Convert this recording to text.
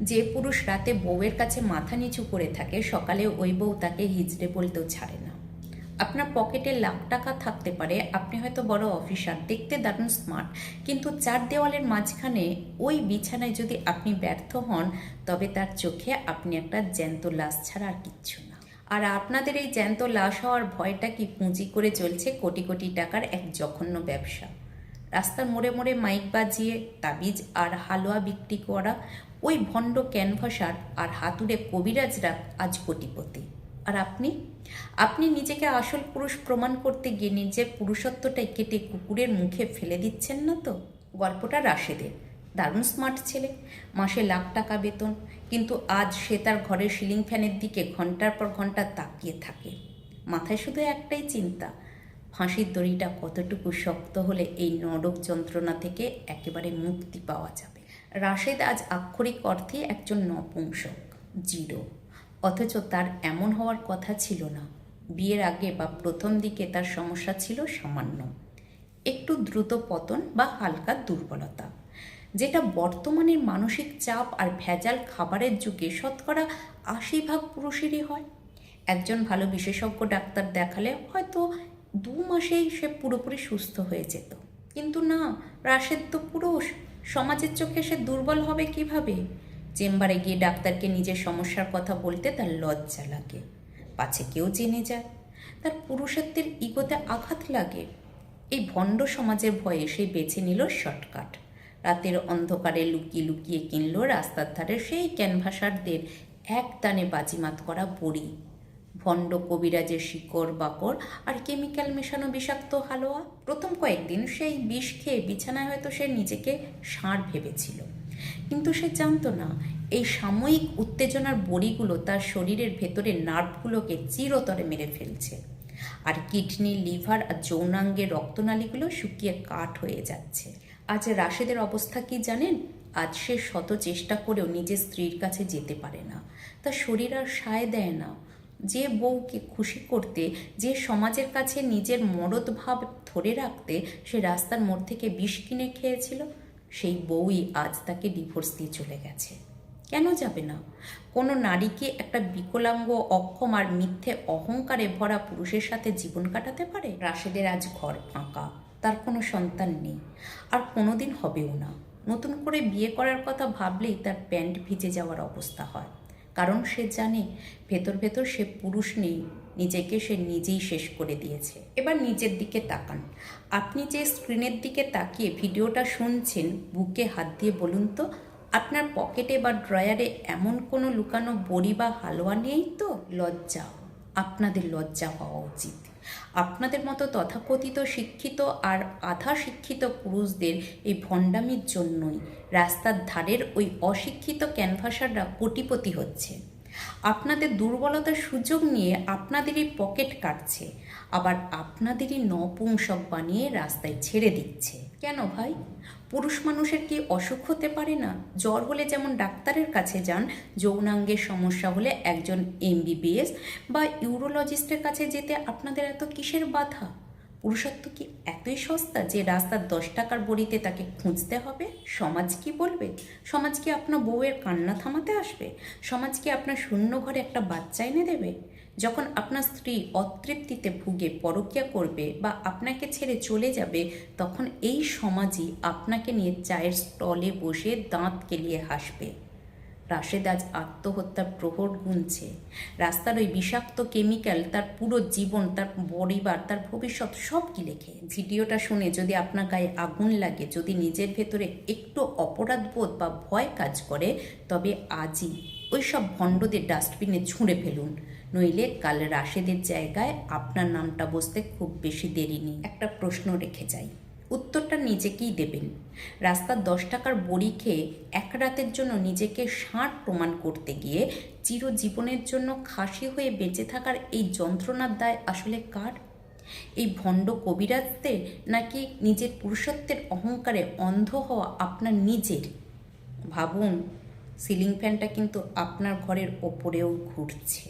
যে পুরুষ রাতে বউয়ের কাছে মাথা নিচু করে থাকে, সকালে ওই বউ তাকে হিজড়ে বলতেও ছাড়ে না। আপনার পকেটে লাখ টাকা থাকতে পারে, আপনি হয়তো বড় অফিসার, দেখতে দারুণ স্মার্ট, কিন্তু চার দেওয়ালের মাঝখানে ওই বিছানায় যদি আপনি ব্যর্থ হন, তবে তার চোখে আপনি একটা জ্যান্ত লাশ ছাড়া আর কিচ্ছু না। আর আপনাদের এই জ্যান্ত লাশ হওয়ার ভয়টা কি পুঁজি করে চলছে কোটি কোটি টাকার এক জঘন্য ব্যবসা। রাস্তার মোড়ে মোড়ে মাইক বাজিয়ে তাবিজ আর হালুয়া বিক্রি করা ওই ভণ্ড ক্যানভাসার আর হাতুড়ে কবিরাজরা আজ কোটিপতি। আর আপনি আপনি নিজেকে আসল পুরুষ প্রমাণ করতে গিয়ে নিজের পুরুষত্বটাই কেটে কুকুরের মুখে ফেলে দিচ্ছেন না তো? গল্পটা রাশেদের। দারুণ স্মার্ট ছেলে, মাসে লাখ টাকা বেতন, কিন্তু আজ সে তার ঘরের সিলিং ফ্যানের দিকে ঘন্টার পর ঘন্টা তাকিয়ে থাকে। মাথায় শুধু একটাই চিন্তা, ফাঁসির দড়িটা কতটুকু শক্ত হলে এই নরক যন্ত্রণা থেকে একেবারে মুক্তি পাওয়া যাবে। রাশেদ আজ আক্ষরিক অর্থে একজন নপুংসক, জিরো। অথচ তার এমন হওয়ার কথা ছিল না। বিয়ের আগে বা প্রথম দিকে তার সমস্যা ছিল সামান্য, একটু দ্রুত পতন বা হালকা দুর্বলতা, যেটা বর্তমানের মানসিক চাপ আর ভেজাল খাবারের যুগে শতকরা ৮০% পুরুষেরই হয়। একজন ভালো বিশেষজ্ঞ ডাক্তার দেখালে হয়তো ২ মাসেই সে পুরোপুরি সুস্থ হয়ে যেত, কিন্তু না, রাশেদ তো পুরুষ, সমাজের চোখে সে দুর্বল হবে কিভাবে? চেম্বারে গিয়ে ডাক্তারকে নিজের সমস্যার কথা বলতে তার লজ্জা লাগে, পাছে কেউ জেনে যায়। তার পুরুষত্বের ইগোতে আঘাত লাগে। এই ভণ্ড সমাজের ভয়ে সে বেছে নিল শর্টকাট। রাতের অন্ধকারে লুকিয়ে লুকিয়ে কিনল রাস্তার ধারে সেই ক্যানভাসারদের এক দানে বাজিমাত করা বড়ি, ভণ্ড কবিরাজের শিকড় বাকড় আর কেমিক্যাল মেশানো বিষাক্ত হালুয়া। প্রথম কয়েকদিন সেই বিষ খেয়ে বিছানায় হয়তো সে নিজেকে ষাঁড় ভেবেছিল, কিন্তু সে জানতো না এই সাময়িক উত্তেজনার বড়িগুলো তার শরীরের ভেতরের নার্ভগুলোকে চিরতরে মেরে ফেলছে। আর কিডনি, লিভার আর যৌনাঙ্গের রক্তনালীগুলো শুকিয়ে কাঠ হয়ে যাচ্ছে। আজ রাশেদের অবস্থা কি জানেন? আজ সে শত চেষ্টা করেও নিজের স্ত্রীর কাছে যেতে পারে না। তার শরীর আর সায় দেয় না। যে বউকে খুশি করতে, যে সমাজের কাছে নিজের মরদ ভাব ধরে রাখতে সে রাস্তার মোড় থেকে বিষ কিনে খেয়েছিল, সেই বউই আজ তাকে ডিভোর্স দিয়ে চলে গেছে। কেন যাবে না? কোনো নারী কি একটা বিকলাঙ্গ, অক্ষম আর মিথ্যে অহংকারে ভরা পুরুষের সাথে জীবন কাটাতে পারে? রাশেদের আজ ঘর ফাঁকা, তার কোনো সন্তান নেই, আর কোনোদিন হবেও না। নতুন করে বিয়ে করার কথা ভাবলেই তার প্যান্ট ভিজে যাওয়ার অবস্থা হয়, কারণ সে জানে ভেতর ভেতর সে পুরুষ নেই, নিজেকে সে নিজেই শেষ করে দিয়েছে। এবার নিজের দিকে তাকান। আপনি যে স্ক্রিনের দিকে তাকিয়ে ভিডিওটা শুনছেন, বুকে হাত দিয়ে বলুন তো, আপনার পকেটে বা ড্রয়ারে এমন কোনো লুকানো বড়ি বা হালুয়া নেই তো? লজ্জা, আপনাদের লজ্জা হওয়া উচিত। আপনাদের মতো তথাকথিত শিক্ষিত আর আধা শিক্ষিত পুরুষদের এই ভণ্ডামির জন্যই রাস্তার ধারের ওই অশিক্ষিত ক্যানভাসাররা কোটিপতি হচ্ছে। আপনাদের দুর্বলতার সুযোগ নিয়ে আপনাদেরই পকেট কাটছে, আবার আপনাদেরই নপুংসক বানিয়ে রাস্তায় ছেড়ে দিচ্ছে। কেন ভাই? পুরুষ মানুষের কি অসুখ হতে পারে না? জ্বর হলে যেমন ডাক্তারের কাছে যান, যৌনাঙ্গের সমস্যা হলে একজন MBBS বা ইউরোলজিস্টের কাছে যেতে আপনাদের এত কিসের বাধা? পুরুষত্ব কি এতই সস্তা যে রাস্তার 10 টাকার বড়িতে তাকে খুঁজতে হবে? সমাজ কি বলবে? সমাজ কি আপনার বউয়ের কান্না থামাতে আসবে? সমাজ কি আপনার শূন্য ঘরে একটা বাচ্চা এনে দেবে? যখন আপনার স্ত্রী অতৃপ্তিতে ভুগে পরকীয়া করবে বা আপনাকে ছেড়ে চলে যাবে, তখন এই সমাজই আপনাকে নিয়ে চায়ের স্টলে বসে দাঁত কেলিয়ে হাসবে। রাশেদ আজ আত্মহত্যার প্রহর গুনছে। রাস্তার ওই বিষাক্ত কেমিক্যাল তার পুরো জীবন, তার পরিবার, তার ভবিষ্যৎ সব গিলে খেয়ে। ভিডিওটা শুনে যদি আপনার গায়ে আগুন লাগে, যদি নিজের ভেতরে একটু অপরাধবোধ বা ভয় কাজ করে, তবে আজই ওই সব ভণ্ডদের ডাস্টবিনে ছুঁড়ে ফেলুন, নইলে কাল রাশেদের জায়গায় আপনার নামটা বসতে খুব বেশি দেরি নেই। একটা প্রশ্ন রেখে যাই, উত্তরটা নিজেকেই দেবেন। রাস্তার 10 টাকার বড়ি খেয়ে এক রাতের জন্য নিজেকে ষাঁড় প্রমাণ করতে গিয়ে চিরজীবনের জন্য খাসি হয়ে বেঁচে থাকার এই যন্ত্রণার দায় আসলে কার? এই ভণ্ড কবিরাজদের, নাকি নিজের পুরুষত্বের অহংকারে অন্ধ হওয়া আপনার নিজের? ভাবুন, সিলিং ফ্যানটা কিন্তু আপনার ঘরের ওপরেও ঘুরছে।